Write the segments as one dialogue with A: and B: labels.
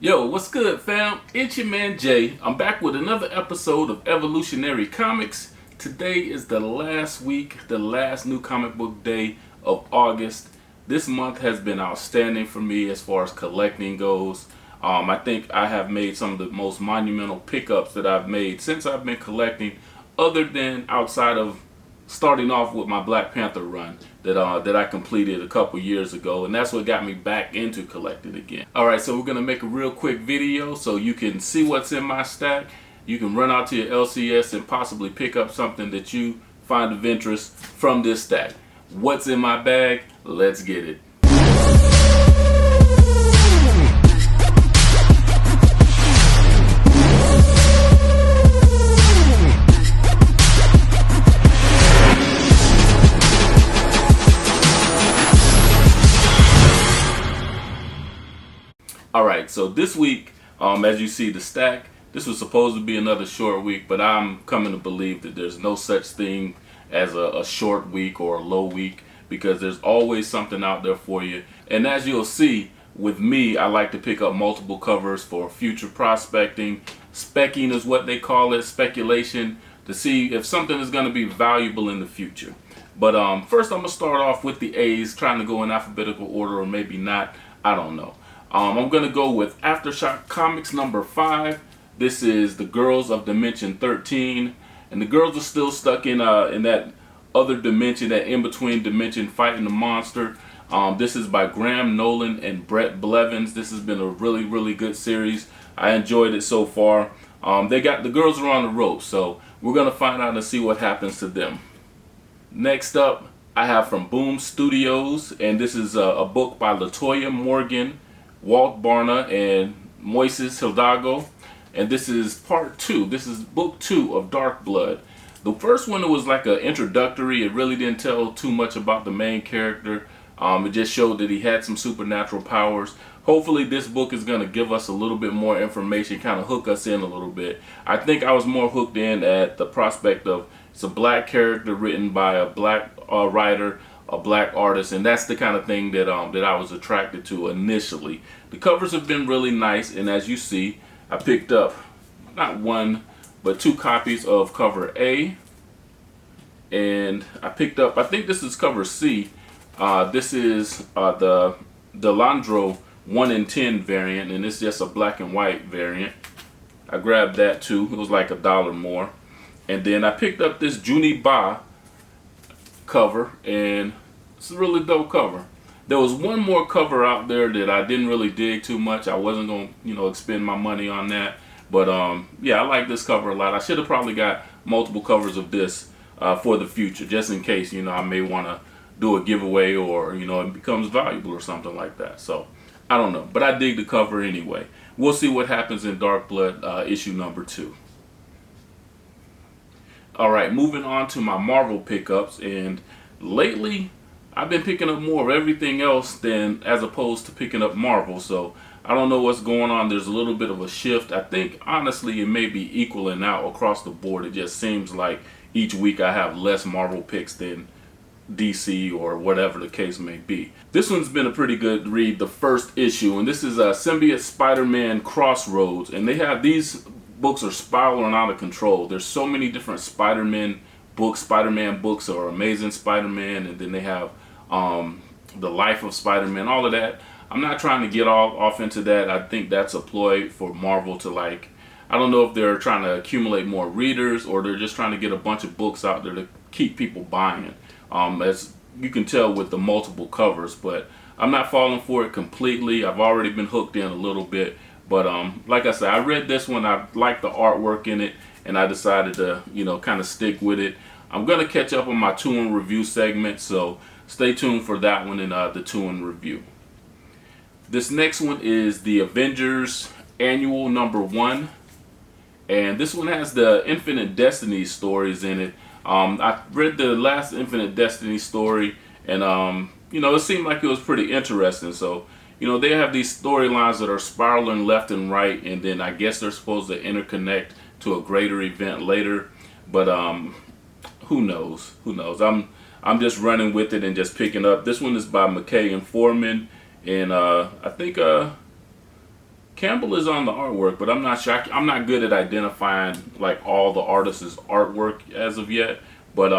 A: Yo, what's good, fam? It's your man Jay. I'm back with another episode of Evolutionary Comics. Today is the last week, the last new comic book day of August. This month has been outstanding for me as far as collecting goes. I think I have made some of the most monumental pickups that I've made since I've been collecting, other than outside of starting off with my Black Panther run that I completed a couple years ago, and that's what got me back into collecting again. Alright, so we're gonna make a real quick video so you can see what's in my stack. You can run out to your LCS and possibly pick up something that you find of interest from this stack. What's in my bag? Let's get it. Alright, so this week, as you see the stack, this was supposed to be another short week, but I'm coming to believe that there's no such thing as a short week or a low week, because there's always something out there for you. And as you'll see, with me, I like to pick up multiple covers for future prospecting. Specking is what they call it, speculation, to see if something is going to be valuable in the future. But first I'm going to start off with the A's, trying to go in alphabetical order, or maybe not, I don't know. I'm going to go with Aftershock Comics number 5. This is the girls of Dimension 13. And the girls are still stuck in that other dimension, that in-between dimension, fighting the monster. This is by Graham Nolan and Brett Blevins. This has been a really, really good series. I enjoyed it so far. The girls are on the ropes, so we're going to find out and see what happens to them. Next up, I have from Boom Studios, and this is a book by Latoya Morgan, Walt Barna, and Moises Hidalgo, and this is part 2. This is book 2 of Dark Blood. The first one was like an introductory. It really didn't tell too much about the main character. It just showed that he had some supernatural powers. Hopefully this book is going to give us a little bit more information, kind of hook us in a little bit. I think I was more hooked in at the prospect of it's a black character written by a black writer, a black artist, and that's the kind of thing that I was attracted to initially. The covers have been really nice, and as you see, I picked up not one but 2 copies of cover A, and I picked up, I think this is cover C. This is the Delandro 1 in 10 variant, and it's just a black and white variant. I grabbed that too. It was like $1 more. And then I picked up this Juni Ba cover, and it's a really dope cover. There was one more cover out there that I didn't really dig too much. I wasn't going to expend my money on that, but yeah, I like this cover a lot. I should have probably got multiple covers of this for the future, just in case I may want to do a giveaway, or it becomes valuable or something like that. So I don't know, but I dig the cover anyway. We'll see what happens in Dark Blood issue number 2. Alright, moving on to my Marvel pickups, and lately I've been picking up more of everything else than as opposed to picking up Marvel, so I don't know what's going on. There's a little bit of a shift. I think honestly it may be equaling out across the board. It just seems like each week I have less Marvel picks than DC or whatever the case may be. This one's been a pretty good read, the first issue, and this is Symbiote Spider-Man Crossroads, and they have these books are spiraling out of control. There's so many different Spider-Man books, or Amazing Spider-Man, and then they have The Life of Spider-Man, all of that. I'm not trying to get off into that. I think that's a ploy for Marvel to, I don't know if they're trying to accumulate more readers, or they're just trying to get a bunch of books out there to keep people buying. As you can tell with the multiple covers, but I'm not falling for it completely. I've already been hooked in a little bit. But like I said, I read this one. I liked the artwork in it, and I decided to, kind of stick with it. I'm going to catch up on my 2-in review segment, so stay tuned for that one in the 2-in review. This next one is the Avengers Annual number 1, and this one has the Infinite Destiny stories in it. I read the last Infinite Destiny story, and it seemed like it was pretty interesting. So they have these storylines that are spiraling left and right, and then I guess they're supposed to interconnect to a greater event later. But who knows? I'm just running with it and just picking up. This one is by McKay and Foreman, and I think Campbell is on the artwork, but I'm not sure. I'm not good at identifying like all the artists' artwork as of yet. But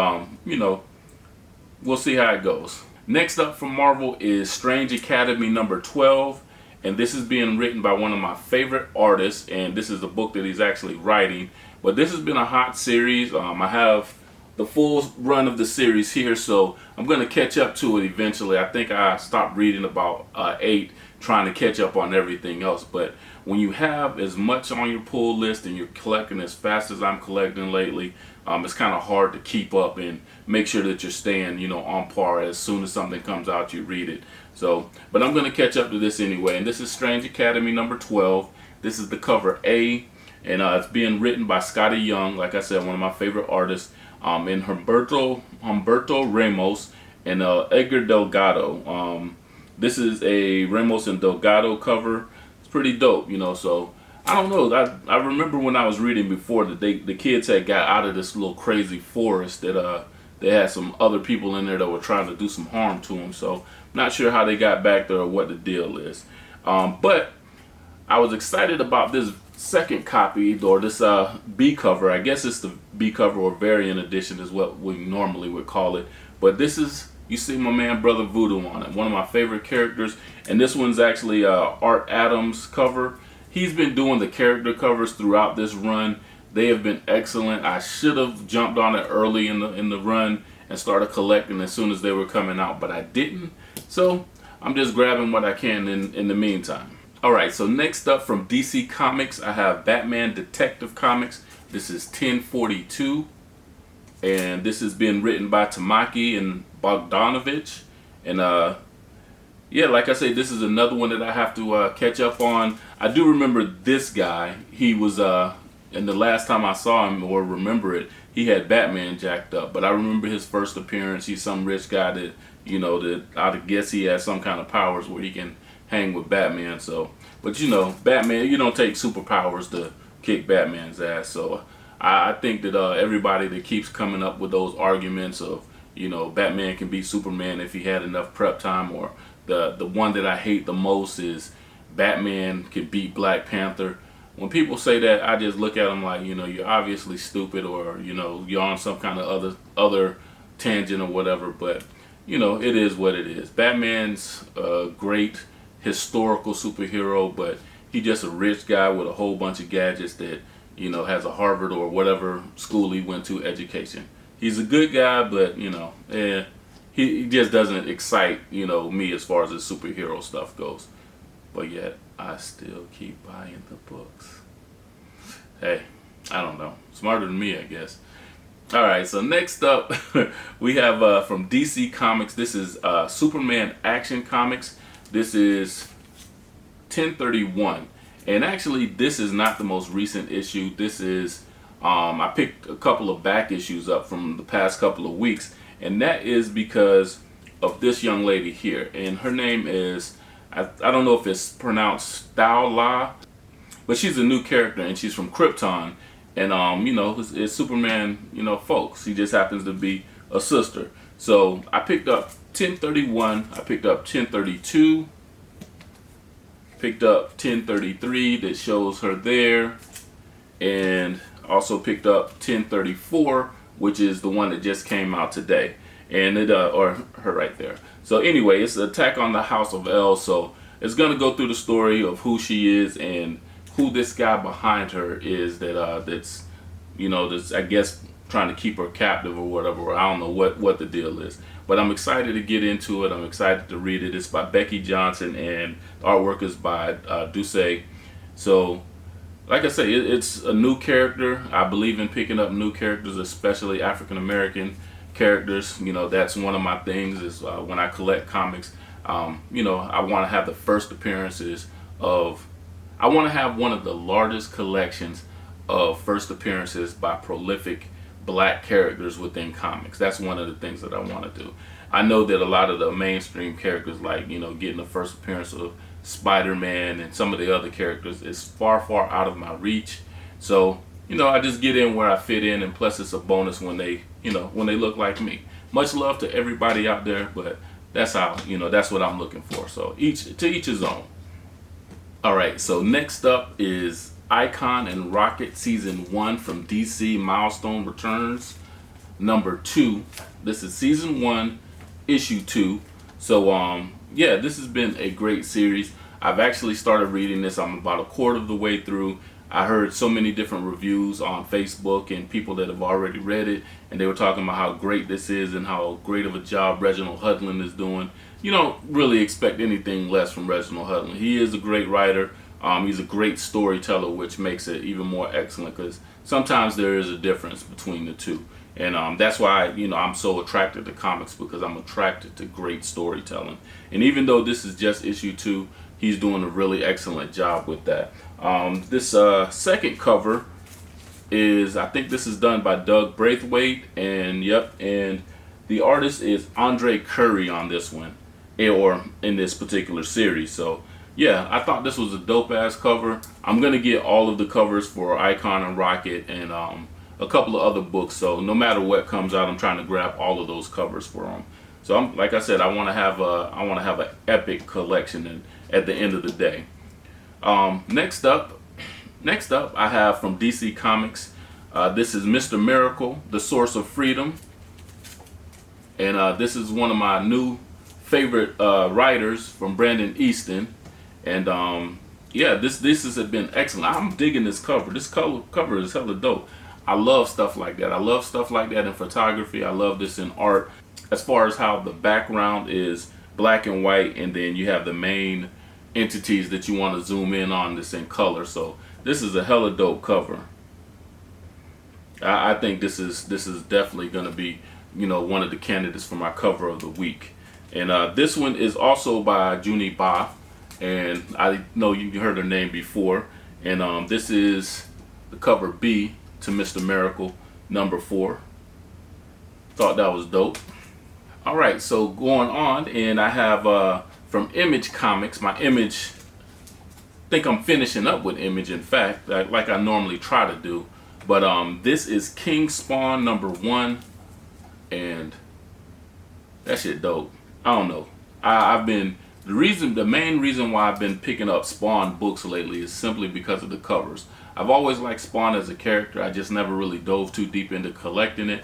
A: we'll see how it goes. Next up from Marvel is Strange Academy number 12, and this is being written by one of my favorite artists, and this is the book that he's actually writing. But this has been a hot series. I have the full run of the series here, so I'm going to catch up to it eventually. I think I stopped reading about 8, trying to catch up on everything else. But when you have as much on your pull list and you're collecting as fast as I'm collecting lately, it's kind of hard to keep up and make sure that you're staying, on par. As soon as something comes out, you read it. So, but I'm going to catch up to this anyway. And this is Strange Academy number 12. This is the cover A, and it's being written by Scotty Young. Like I said, one of my favorite artists. And Humberto Ramos and Edgar Delgado. This is a Ramos and Delgado cover. It's pretty dope, so I don't know. I remember when I was reading before that the kids had got out of this little crazy forest that they had some other people in there that were trying to do some harm to them. So I'm not sure how they got back there or what the deal is. But I was excited about this second copy, or this B cover. I guess it's the B cover or variant edition is what we normally would call it. But this is, you see my man Brother Voodoo on it, one of my favorite characters. And this one's actually Art Adams cover. He's been doing the character covers throughout this run. They have been excellent. I should have jumped on it early in the run and started collecting as soon as they were coming out, but I didn't. So I'm just grabbing what I can in the meantime. Alright, so next up from DC Comics, I have Batman Detective Comics. This is 1042. And this has been written by Tamaki and Bogdanovich. And yeah, like I say, this is another one that I have to catch up on. I do remember this guy. He was, and the last time I saw him or remember it, he had Batman jacked up. But I remember his first appearance. He's some rich guy that, that I guess he has some kind of powers where he can hang with Batman. So, but Batman, you don't take superpowers to kick Batman's ass. So I think that everybody that keeps coming up with those arguments of Batman can beat Superman if he had enough prep time, or the one that I hate the most is Batman can beat Black Panther. When people say that, I just look at them like, you're obviously stupid, or you're on some kind of other tangent or whatever. But it is what it is. Batman's a great historical superhero, but he's just a rich guy with a whole bunch of gadgets that has a Harvard or whatever school he went to education. He's a good guy, but he just doesn't excite me as far as the superhero stuff goes. But yet I still keep buying the books. Hey, I don't know, smarter than me, I guess. Alright, so next up we have from DC Comics. This is Superman Action Comics. This is 1031, and actually this is not the most recent issue. This is I picked a couple of back issues up from the past couple of weeks, and that is because of this young lady here, and her name is, I don't know if it's pronounced Thao La, but she's a new character, and she's from Krypton, and it's Superman, folks. He just happens to be a sister. So I picked up 1031, I picked up 1032, picked up 1033 that shows her there, and also picked up 1034, which is the one that just came out today, and it or her right there. So anyway, it's an attack on the House of L. So it's gonna go through the story of who she is and who this guy behind her is that's I guess trying to keep her captive or whatever. I don't know what the deal is. But I'm excited to get into it. I'm excited to read it. It's by Becky Johnson, and the artwork is by Duce. So, like I say, it's a new character. I believe in picking up new characters, especially African American characters. That's one of my things is when I collect comics. I want to have the first appearances of. I want to have one of the largest collections of first appearances by prolific Black characters within comics. That's one of the things that I want to do. I know that a lot of the mainstream characters, like getting the first appearance of Spider-Man and some of the other characters, is far out of my reach. So I just get in where I fit in, and plus it's a bonus when they look like me. Much love to everybody out there, but that's how that's what I'm looking for. So to each his own. All right, so next up is Icon and Rocket Season 1 from DC Milestone Returns number 2. This is Season 1, Issue 2. So, yeah, this has been a great series. I've actually started reading this. I'm about a quarter of the way through. I heard so many different reviews on Facebook and people that have already read it, and they were talking about how great this is and how great of a job Reginald Hudlin is doing. You don't really expect anything less from Reginald Hudlin. He is a great writer. He's a great storyteller, which makes it even more excellent because sometimes there is a difference between the two. And that's why, I'm so attracted to comics, because I'm attracted to great storytelling. And even though this is just issue 2, he's doing a really excellent job with that. This second cover is, I think this is done by Doug Braithwaite, and the artist is Andre Curry on this one, or in this particular series. So yeah, I thought this was a dope ass cover. I'm gonna get all of the covers for Icon and Rocket and a couple of other books. So no matter what comes out, I'm trying to grab all of those covers for them. So like I said, I want to have an epic collection at the end of the day. Next up, I have from DC Comics. This is Mr. Miracle, The Source of Freedom, and this is one of my new favorite writers from Brandon Easton. And yeah, this has been excellent. I'm digging this cover. This cover is hella dope. I love stuff like that. I love stuff like that in photography. I love this in art. As far as how the background is black and white, and then you have the main entities that you want to zoom in on this in color. So this is a hella dope cover. I think this is definitely going to be, one of the candidates for my cover of the week. And this one is also by Junie Ba, and I know you heard her name before. And this is the cover B to Mr. Miracle number 4. Thought that was dope. All right, so going on, and I have from Image Comics, my Image. I think I'm finishing up with Image, in fact, like I normally try to do. But this is King Spawn number 1, and that shit dope. I don't know. The main reason why I've been picking up Spawn books lately is simply because of the covers. I've always liked Spawn as a character. I just never really dove too deep into collecting it,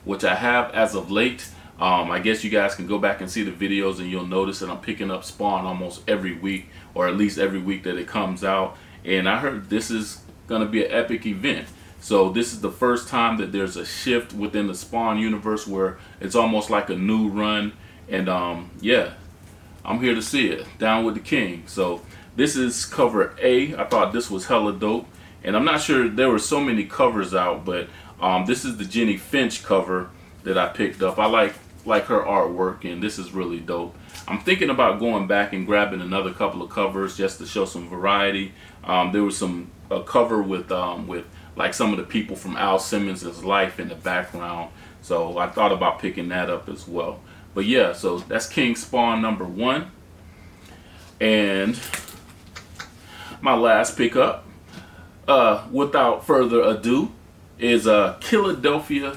A: which I have as of late. I guess you guys can go back and see the videos, and you'll notice that I'm picking up Spawn almost every week, or at least every week that it comes out. And I heard this is going to be an epic event. So this is the first time that there's a shift within the Spawn universe where it's almost like a new run. And yeah, I'm here to see it. Down with the king. So this is cover A. I thought this was hella dope. And I'm not sure, there were so many covers out, but this is the Jenny Finch cover that I picked up. I like her artwork, and this is really dope. I'm thinking about going back and grabbing another couple of covers just to show some variety. There was a cover with like some of the people from Al Simmons' life in the background, so I thought about picking that up as well. But yeah, so that's King Spawn number 1. And my last pickup, without further ado, is Philadelphia.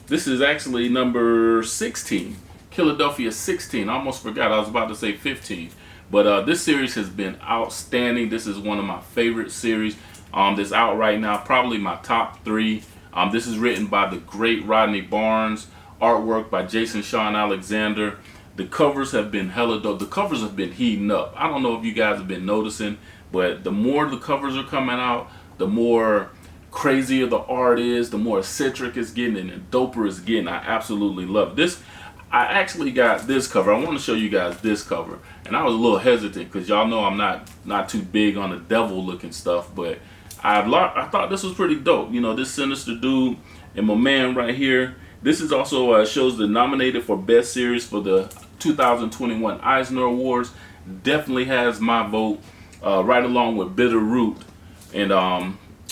A: This is actually number 16. Philadelphia 16. I almost forgot. I was about to say 15. But this series has been outstanding. This is one of my favorite series that's out right now. Probably my top 3. This is written by the great Rodney Barnes. Artwork by Jason Sean Alexander. The covers have been hella dope. The covers have been heating up. I don't know if you guys have been noticing, but the more the covers are coming out, the more crazier the art is, the more eccentric it's getting, and the doper it's getting. I absolutely love this. I actually got this cover. I want to show you guys this cover, and I was a little hesitant because y'all know I'm not too big on the devil looking stuff, but I thought this was pretty dope. This sinister dude and my man right here. This is also shows the nominated for Best Series for the 2021 Eisner Awards. Definitely has my vote, right along with Bitter Root. And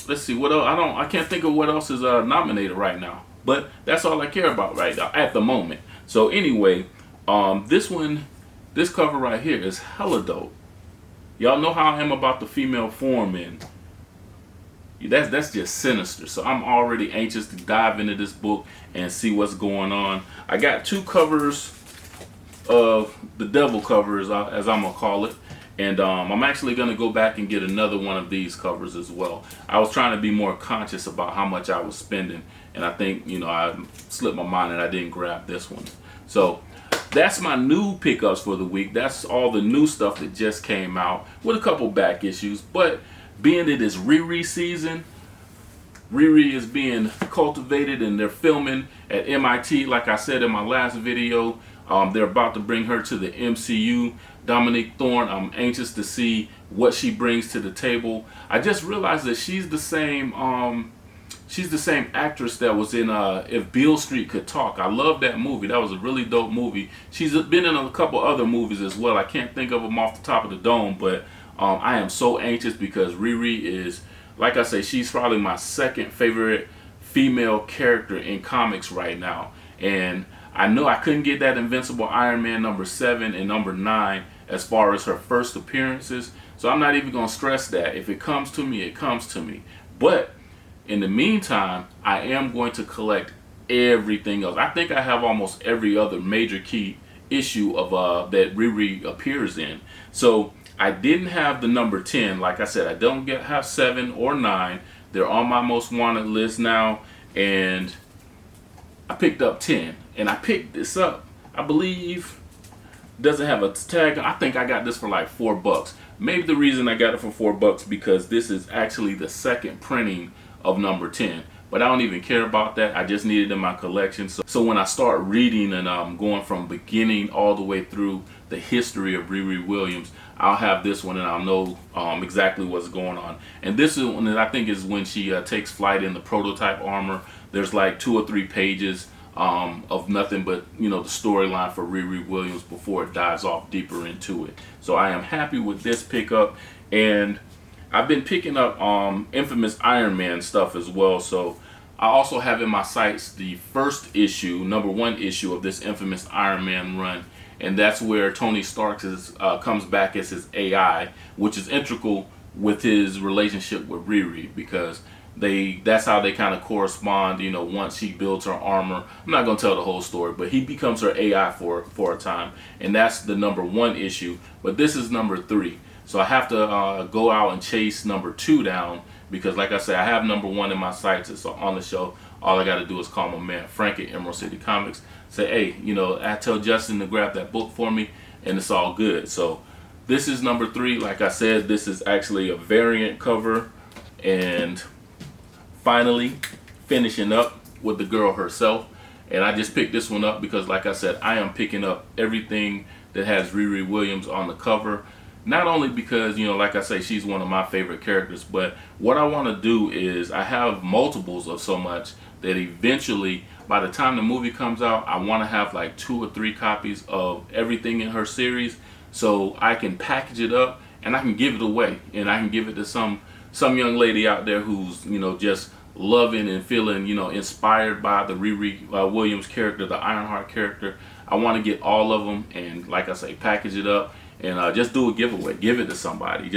A: let's see what else. I can't think of what else is nominated right now. But that's all I care about right now at the moment. So anyway, this cover right here is hella dope. Y'all know how I am about the female form, and that's just sinister. So I'm already anxious to dive into this book and see what's going on. I got 2 covers of the devil covers, as I'm gonna call it, And I'm actually going to go back and get another one of these covers as well. I was trying to be more conscious about how much I was spending, and I think, you know, I slipped my mind and I didn't grab this one. So that's my new pickups for the week. That's all the new stuff that just came out, with a couple back issues. But being it is Riri season, Riri is being cultivated and they're filming at MIT. Like I said in my last video, they're about to bring her to the MCU. Dominique Thorne, I'm anxious to see what she brings to the table. I just realized that she's the same actress that was in If Beale Street Could Talk. I love that movie. That was a really dope movie. She's been in a couple other movies as well. I can't think of them off the top of the dome, but I am so anxious because Riri is, like I say, she's probably my second favorite female character in comics right now. And I know I couldn't get that Invincible Iron Man number 7 and number 9 as far as her first appearances. So I'm not even going to stress that. If it comes to me, it comes to me. But in the meantime, I am going to collect everything else. I think I have almost every other major key issue of that Riri appears in. So I didn't have the number 10. Like I said, I don't have 7 or 9. They're on my most wanted list now. And I picked up 10. And I picked this up, I believe, doesn't have a tag. I think I got this for like $4. Maybe the reason I got it for $4 because this is actually the second printing of number 10. But I don't even care about that. I just need it in my collection. So when I start reading and going from beginning all the way through the history of Riri Williams, I'll have this one and I'll know exactly what's going on. And this is one that I think is when she takes flight in the prototype armor. There's like 2 or 3 pages of nothing but, you know, the storyline for Riri Williams before it dives off deeper into it. So I am happy with this pickup, and I've been picking up Infamous Iron Man stuff as well. So I also have in my sights the first issue, number 1 issue of this Infamous Iron Man run, and that's where Tony Stark comes back as his AI, which is integral with his relationship with Riri, because that's how they kind of correspond, you know, once she builds her armor. I'm not going to tell the whole story, but he becomes her AI for a time, and that's the number 1 issue. But this is number 3. So I have to go out and chase number 2 down, because like I said, I have number 1 in my sights. It's on the show. All I got to do is call my man Frank at Emerald City Comics, say, hey, you know, I tell Justin to grab that book for me, and it's all good. So this is number 3. Like I said, this is actually a variant cover, and finally finishing up with the girl herself. And I just picked this one up because, like I said, I am picking up everything that has Riri Williams on the cover. Not only because, you know, like I say, she's one of my favorite characters, but what I want to do is I have multiples of so much that eventually, by the time the movie comes out, I want to have like 2 or 3 copies of everything in her series, so I can package it up and I can give it away, and I can give it to some young lady out there who's, you know, just loving and feeling, you know, inspired by the Riri Williams character, the Ironheart character. I want to get all of them and, like I say, package it up and just do a giveaway. Give it to somebody.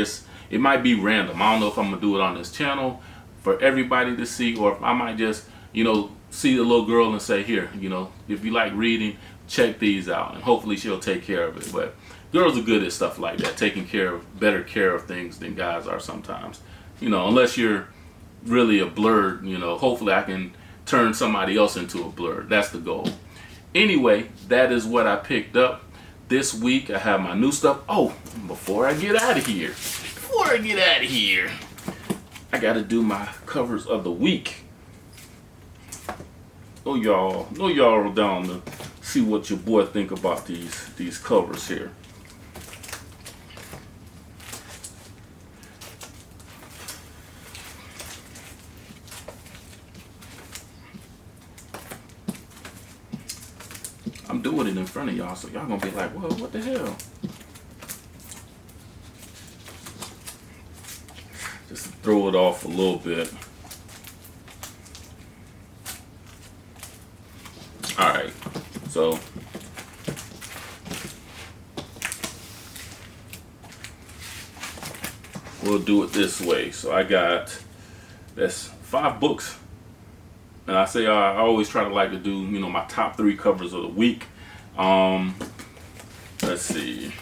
A: It might be random. I don't know if I'm going to do it on this channel for everybody to see, or if I might just, you know, see the little girl and say, here, you know, if you like reading, check these out, and hopefully she'll take care of it. But girls are good at stuff like that, taking better care of things than guys are sometimes. You know, unless you're really a blurred, you know, hopefully I can turn somebody else into a blurred. That's the goal. Anyway, that is what I picked up this week. I have my new stuff. Oh, before I get out of here, I got to do my covers of the week. Know y'all are down to see what your boy think about these covers here. I'm doing it in front of y'all, so y'all gonna be like, well, what the hell? Just to throw it off a little bit. Alright, so we'll do it this way. So that's 5 books. And I say I always try to like to do, you know, my top 3 covers of the week. Let's see.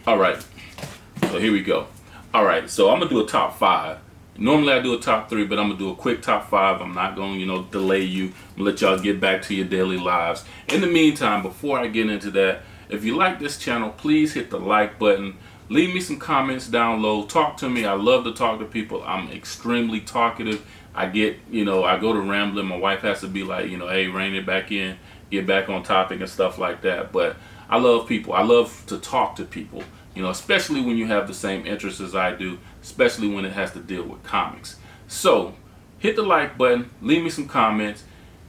A: All right, so here we go. All right, so I'm gonna do a top 5. Normally I do a top 3, but I'm gonna do a quick top 5. I'm not gonna, delay you. I'm gonna let y'all get back to your daily lives. In the meantime, before I get into that, if you like this channel, please hit the like button. Leave me some comments down low. Talk to me. I love to talk to people. I'm extremely talkative. I get, I go to rambling. My wife has to be like, hey, rein it back in, get back on topic and stuff like that. But I love people. I love to talk to people, especially when you have the same interests as I do, especially when it has to deal with comics. So hit the like button, leave me some comments,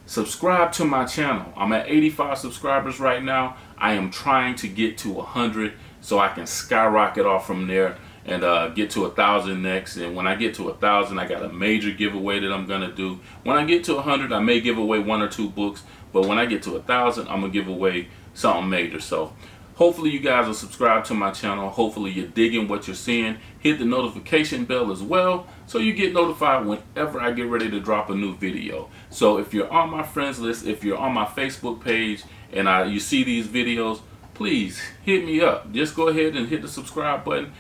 A: subscribe to my channel. I'm at 85 subscribers right now. I am trying to get to 100 so I can skyrocket off from there and get to 1,000 next. And when I get to 1,000, I got a major giveaway that I'm gonna do. When I get to 100, I may give away 1 or 2 books, but when I get to 1,000, I'm gonna give away something major. So hopefully you guys will subscribe to my channel. Hopefully you're digging what you're seeing. Hit the notification bell as well so you get notified whenever I get ready to drop a new video. So if you're on my friends list, if you're on my Facebook page and you see these videos, please hit me up. Just go ahead and hit the subscribe button.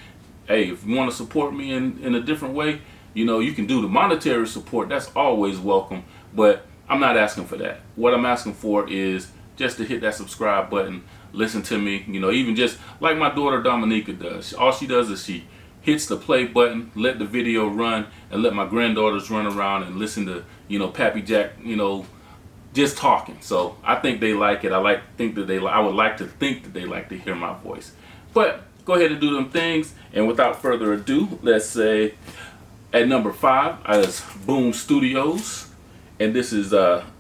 A: Hey, if you want to support me in a different way, you can do the monetary support. That's always welcome, but I'm not asking for that. What I'm asking for is just to hit that subscribe button, listen to me, even just like my daughter Dominica does. All she does is she hits the play button, let the video run, and let my granddaughters run around and listen to, Pappy Jack, just talking. So I think they like it. I would like to think that they like to hear my voice. But go ahead and do them things. And without further ado, let's say at number 5 is Boom Studios, and this is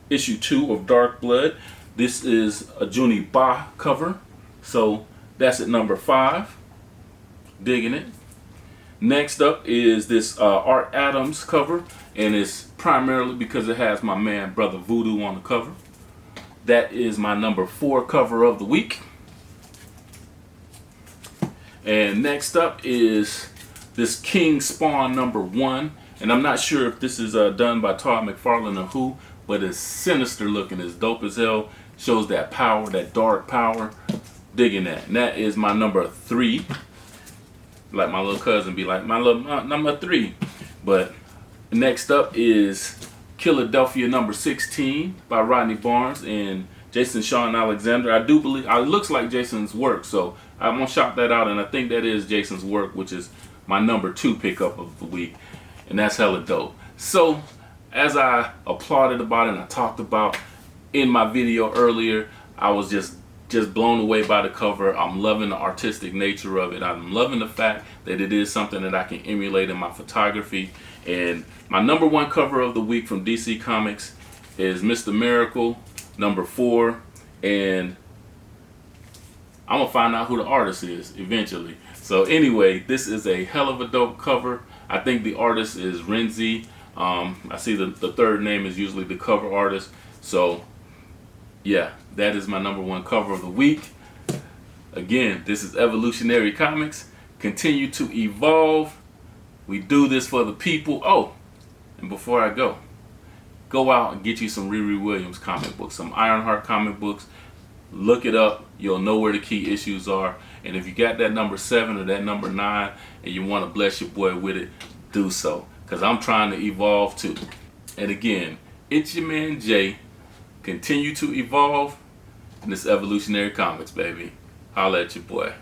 A: issue 2 of Dark Blood. This is a Juni Ba cover, so that's at number 5. Digging it. Next up is this Art Adams cover, and it's primarily because it has my man Brother Voodoo on the cover. That is my number 4 cover of the week. And next up is this King Spawn number 1, and I'm not sure if this is done by Todd McFarlane or who, but it's sinister looking, it's dope as hell. Shows that power, that dark power. Digging that. And that is my number 3. Like my little cousin be like, my number 3. But next up is Philadelphia number 16 by Rodney Barnes and Jason Sean Alexander. I do believe it looks like Jason's work, so I'm gonna shout that out, and I think that is Jason's work, which is my number 2 pickup of the week, and that's hella dope. So as I applauded about it and I talked about in my video earlier, I was just blown away by the cover. I'm loving the artistic nature of it. I'm loving the fact that it is something that I can emulate in my photography. And my number 1 cover of the week from DC Comics is Mr. Miracle number 4, and I'm gonna find out who the artist is eventually. So anyway, this is a hell of a dope cover. I think the artist is Renzi. I see the third name is usually the cover artist. So yeah, that is my number 1 cover of the week. Again, this is Evolutionary Comics. Continue to evolve. We do this for the people. Oh, and before I go out and get you some Riri Williams comic books, some Ironheart comic books. Look it up. You'll know where the key issues are. And if you got that number 7 or that number 9 and you want to bless your boy with it, do so. Because I'm trying to evolve too. And again, it's your man Jay. Continue to evolve in this Evolutionary Comics, baby. Holla at your boy.